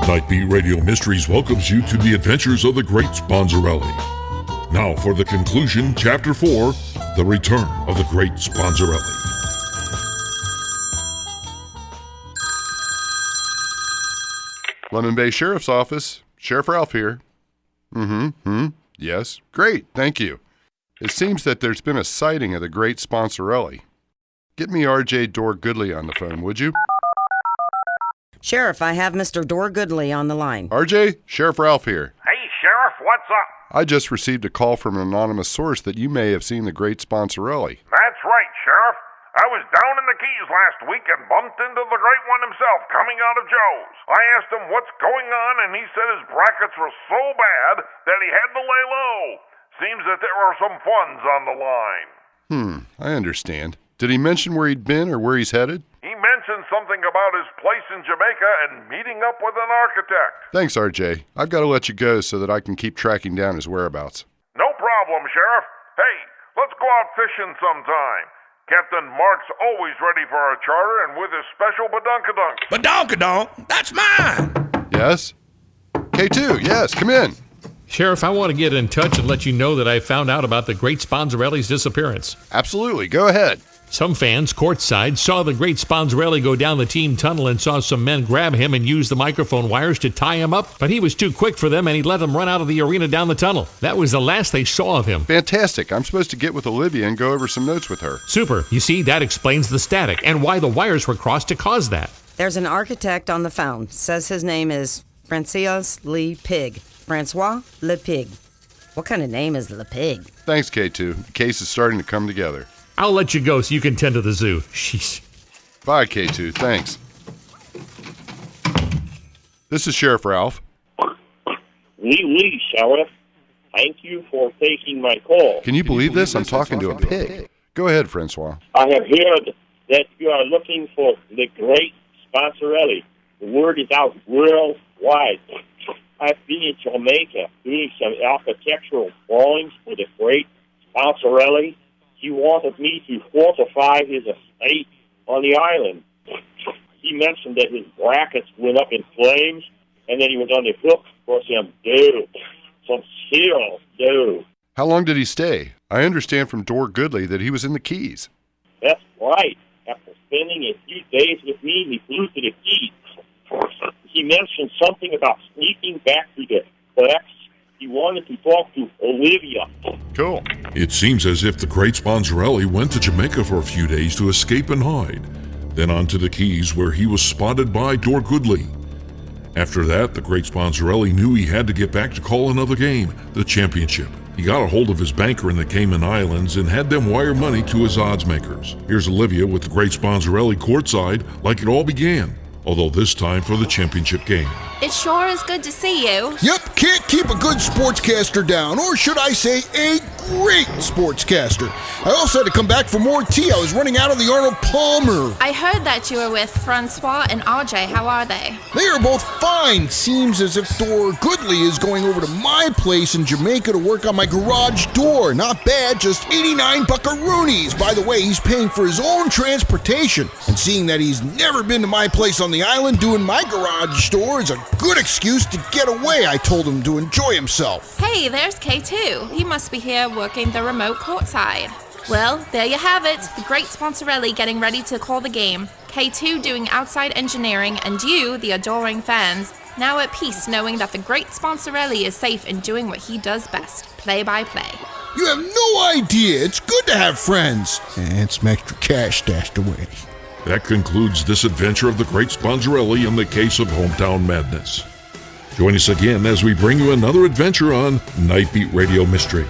Nightbeat Radio Mysteries welcomes you to the adventures of the great Sponzarelli. Now for the conclusion, Chapter 4, The Return of the Great Sponzarelli. London Bay Sheriff's Office. Sheriff Ralph here. Yes. Great, thank you. It seems that there's been a sighting of the great Sponzarelli. Get me R.J. Dorr Goodley on the phone, would you? Sheriff, I have Mr. Dorr Goodley on the line. R.J., Sheriff Ralph here. Hey, Sheriff, what's up? I just received a call from an anonymous source that you may have seen the great Sponzarelli. That's right, Sheriff. I was down in the Keys last week and bumped into the great one himself coming out of Joe's. I asked him what's going on, and he said his brackets were so bad that he had to lay low. Seems that there were some funds on the line. I understand. Did he mention where he'd been or where he's headed? He mentioned something about his place in Jamaica and meeting up with an architect. Thanks, R.J. I've got to let you go so that I can keep tracking down his whereabouts. No problem, Sheriff. Hey, let's go out fishing sometime. Captain Mark's always ready for a charter and with his special badunkadunk. Badunkadunk? That's mine! Yes? K2, yes, come in. Sheriff, I want to get in touch and let you know that I found out about the great Sponzarelli's disappearance. Absolutely, go ahead. Some fans, courtside, saw the great Sponzarelli go down the team tunnel and saw some men grab him and use the microphone wires to tie him up, but he was too quick for them and he let them run out of the arena down the tunnel. That was the last they saw of him. Fantastic. I'm supposed to get with Olivia and go over some notes with her. Super. You see, that explains the static and why the wires were crossed to cause that. There's an architect on the phone. Says his name is Francois Le Pig. Francois Le Pig. What kind of name is Le Pig? Thanks, K2. The case is starting to come together. I'll let you go so you can tend to the zoo. Sheesh. Bye, K2. Thanks. This is Sheriff Ralph. Oui, Sheriff. Thank you for taking my call. Can you believe this? I'm talking to a pig. Go ahead, Francois. I have heard that you are looking for the great Sponzarelli. The word is out worldwide. I've been in Jamaica doing some architectural drawings for the great Sponzarelli. He wanted me to fortify his estate on the island. He mentioned that his brackets went up in flames, and then he was on the hook for some dough, some serial dough. How long did he stay? I understand from Dorr Goodley that he was in the Keys. That's right. After spending a few days with me, he flew to the Keys. He mentioned something about sneaking back to the Flex. He wanted to talk to Olivia. Cool. It seems as if the great Sponzarelli went to Jamaica for a few days to escape and hide, then on to the Keys where he was spotted by Dorr Goodley. After that, the great Sponzarelli knew he had to get back to call another game, the championship. He got a hold of his banker in the Cayman Islands and had them wire money to his odds makers. Here's Olivia with the great Sponzarelli courtside like it all began, although this time for the championship game. It sure is good to see you. Yep, can't keep a good sportscaster down, or should I say a great sportscaster. I also had to come back for more tea. I was running out of the Arnold Palmer. I heard that you were with Francois and RJ. How are they? They are both fine. Seems as if Dorr Goodley is going over to my place in Jamaica to work on my garage door. Not bad, just 89 buckaroonies. By the way, he's paying for his own transportation. And seeing that he's never been to my place on the island doing my garage door is a good excuse to get away. I told him to enjoy himself. Hey, there's K2. He must be here working the remote courtside. Well, there you have it. The great Sponzarelli getting ready to call the game. K2 doing outside engineering, and you, the adoring fans, now at peace knowing that the great Sponzarelli is safe in doing what he does best, play-by-play. You have no idea. It's good to have friends. And some extra cash stashed away. That concludes this adventure of the great Sponzarelli in the case of Hometown Madness. Join us again as we bring you another adventure on Nightbeat Radio Mysteries.